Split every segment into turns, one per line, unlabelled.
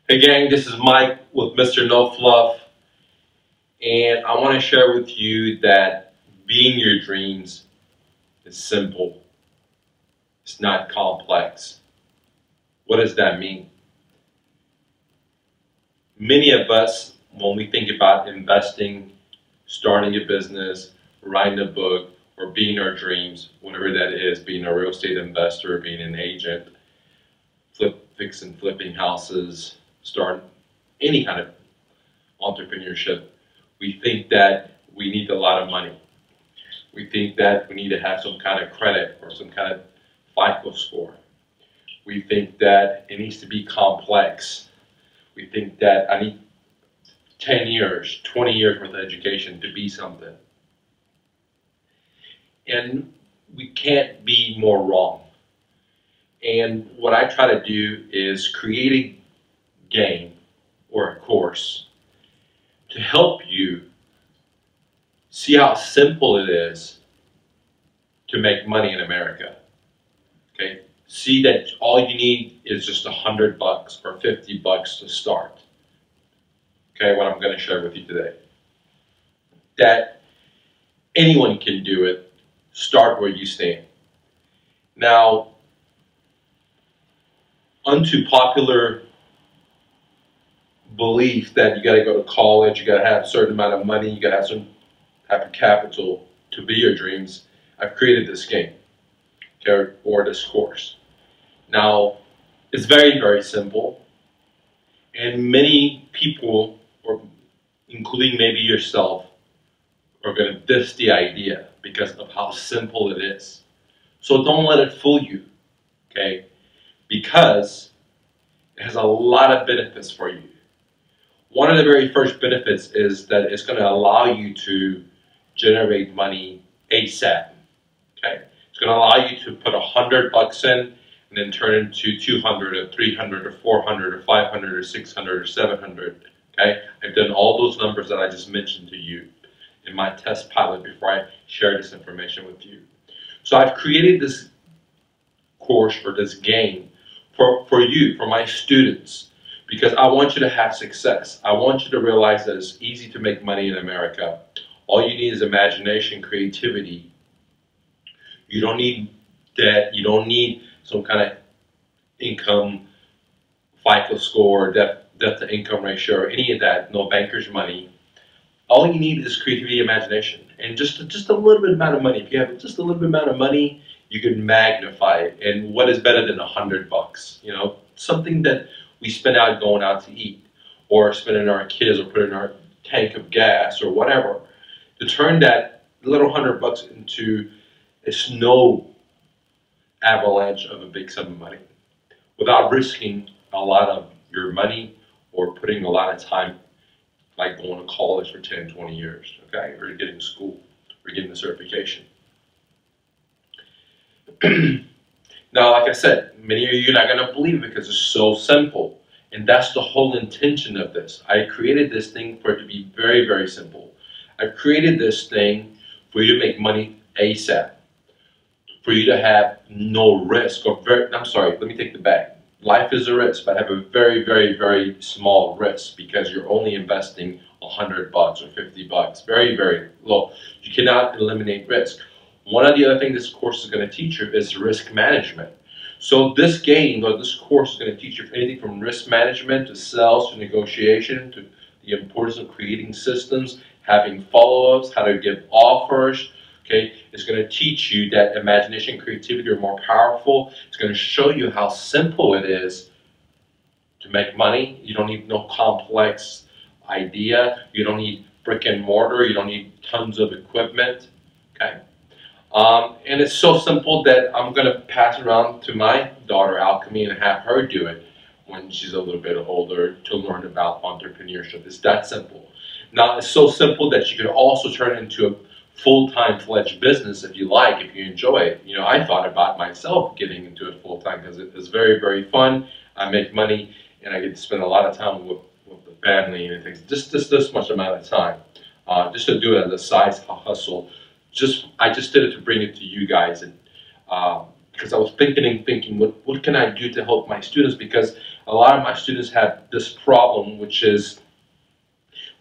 Hey gang, this is Mike with Mr. No Fluff, and I want to share with you that being your dreams is simple. It's not complex. What does that mean? Many of us, when we think about investing, starting a business, writing a book, or being our dreams, whatever that is, being a real estate investor, being an agent, fixing, flipping houses, start any kind of entrepreneurship, we think that we need a lot of money. We think that we need to have some kind of credit or some kind of FICO score. We think that it needs to be complex. We think that I need 10 years, 20 years worth of education to be something. And we can't be more wrong. And what I try to do is create a game or a course to help you see how simple it is to make money in America. Okay, see that all you need is just $100 or $50 to start. Okay, what I'm going to share with you today. That anyone can do it. Start where you stand. Now, unto popular belief that you got to go to college, you got to have a certain amount of money, you got to have some type of capital to be your dreams, I've created this game, okay, or this course. Now, it's very, very simple, and many people, or including maybe yourself, are going to diss the idea because of how simple it is. So don't let it fool you, okay? Because it has a lot of benefits for you. One of the very first benefits is that it's going to allow you to generate money ASAP. Okay, it's going to allow you to put $100 in and then turn into 200 or 300 or 400 or 500 or 600 or 700. Okay, I've done all those numbers that I just mentioned to you in my test pilot before I share this information with you. So I've created this course or this game for you, for my students, because I want you to have success. I want you to realize that it's easy to make money in America. All you need is imagination, creativity. You don't need debt. You don't need some kind of income, FICO score, debt to income ratio, or any of that. No banker's money. All you need is creativity, imagination, and just a little bit amount of money. If you have just a little bit amount of money, you can magnify it. And what is better than $100? You know, something that we spend out going out to eat, or spending our kids, or put in our tank of gas, or whatever. To turn that little $100 into a snow avalanche of a big sum of money, without risking a lot of your money or putting a lot of time, like going to college for 10, 20 years, okay, or getting school, or getting the certification. Now, like I said, many of you are not going to believe it because it's so simple. And that's the whole intention of this. I created this thing for it to be very, very simple. I've created this thing for you to make money ASAP. For you to have no risk. I'm sorry, let me take the back. Life is a risk, but have a very, very, very small risk because you're only investing $100 or $50. Very, very low. You cannot eliminate risk. One of the other things this course is going to teach you is risk management. So this game or this course is going to teach you anything from risk management to sales to negotiation to the importance of creating systems, having follow-ups, how to give offers. Okay, it's going to teach you that imagination and creativity are more powerful. It's going to show you how simple it is to make money. You don't need no complex idea. You don't need brick and mortar. You don't need tons of equipment. Okay. And it's so simple that I'm going to pass it around to my daughter, Alchemy, and have her do it when she's a little bit older to learn about entrepreneurship. It's that simple. Now, it's so simple that you could also turn it into a full-time fledged business if you like, if you enjoy it. You know, I thought about myself getting into it full-time because it is very, very fun. I make money and I get to spend a lot of time with the family and things. Just this much amount of time. Just to do it as a side hustle. I just did it to bring it to you guys, and because I was thinking, what can I do to help my students? Because a lot of my students have this problem, which is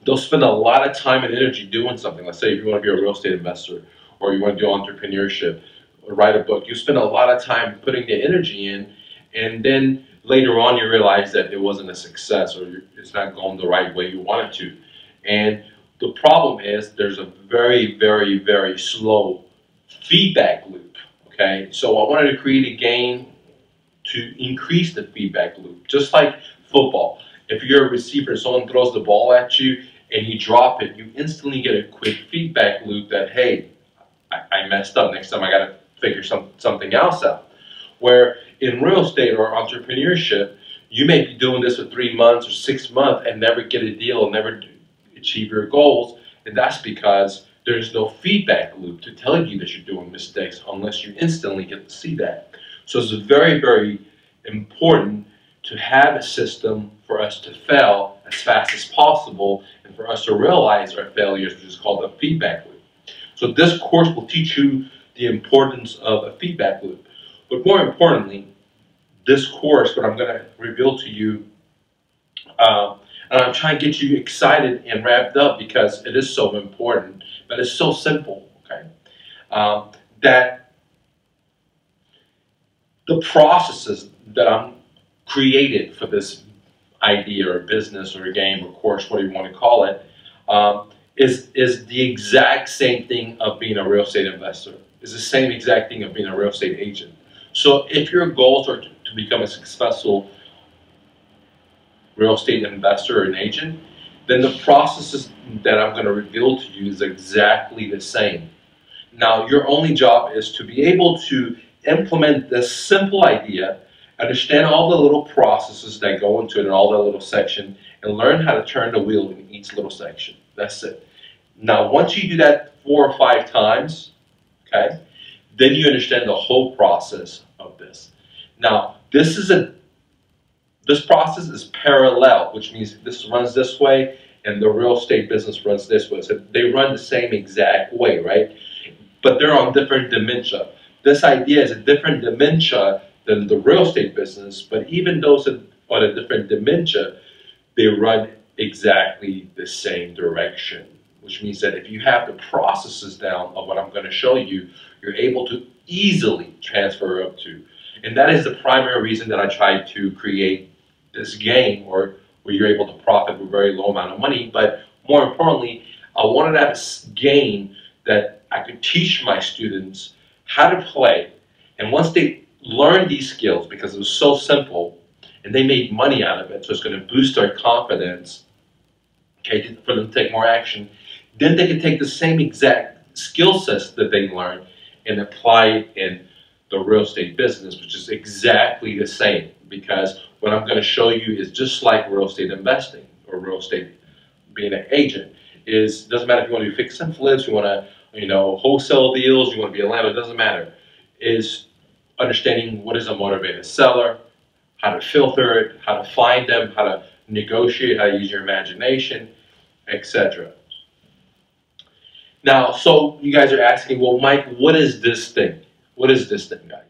they'll spend a lot of time and energy doing something. Let's say if you want to be a real estate investor or you want to do entrepreneurship or write a book, you spend a lot of time putting the energy in, and then later on you realize that it wasn't a success or it's not going the right way you want it to. And the problem is there's a very, very, very slow feedback loop. Okay, so I wanted to create a game to increase the feedback loop, just like football. If you're a receiver and someone throws the ball at you and you drop it, you instantly get a quick feedback loop that, hey, I messed up. Next time I got to figure something else out. Where in real estate or entrepreneurship, you may be doing this for 3 months or 6 months and never get a deal and never achieve your goals. And that's because there's no feedback loop to tell you that you're doing mistakes unless you instantly get to see that. So it's very, very important to have a system for us to fail as fast as possible and for us to realize our failures, which is called a feedback loop. So this course will teach you the importance of a feedback loop. But more importantly, this course, what I'm going to reveal to you, and I'm trying to get you excited and wrapped up because it is so important, but it's so simple, okay? That the processes that I'm created for this idea or business or a game or course, whatever you want to call it, is the exact same thing of being a real estate investor. It's the same exact thing of being a real estate agent. So if your goals are to become a successful real estate investor or an agent, then the processes that I'm going to reveal to you is exactly the same. Now, your only job is to be able to implement this simple idea, understand all the little processes that go into it in all that little section, and learn how to turn the wheel in each little section. That's it. Now, once you do that 4 or 5 times, okay, then you understand the whole process of this. Now, this process is parallel, which means this runs this way and the real estate business runs this way. So they run the same exact way, right? But they're on different dementia. This idea is a different dementia than the real estate business, but even those on a different dementia, they run exactly the same direction, which means that if you have the processes down of what I'm going to show you, you're able to easily transfer up to. And that is the primary reason that I tried to create this game where you're able to profit with a very low amount of money. But more importantly, I wanted to have a game that I could teach my students how to play. And once they learn these skills, because it was so simple, and they made money out of it, so it's going to boost their confidence, okay, for them to take more action, then they can take the same exact skill sets that they learned and apply it in the real estate business, which is exactly the same, because what I'm going to show you is just like real estate investing or real estate being an agent. Doesn't matter if you want to do fix and flips, you want to wholesale deals, you want to be a landlord, it doesn't matter. Is understanding what is a motivated seller, how to filter it, how to find them, how to negotiate, how to use your imagination, etc. Now, so you guys are asking, well, Mike, what is this thing? What is this thing, guys?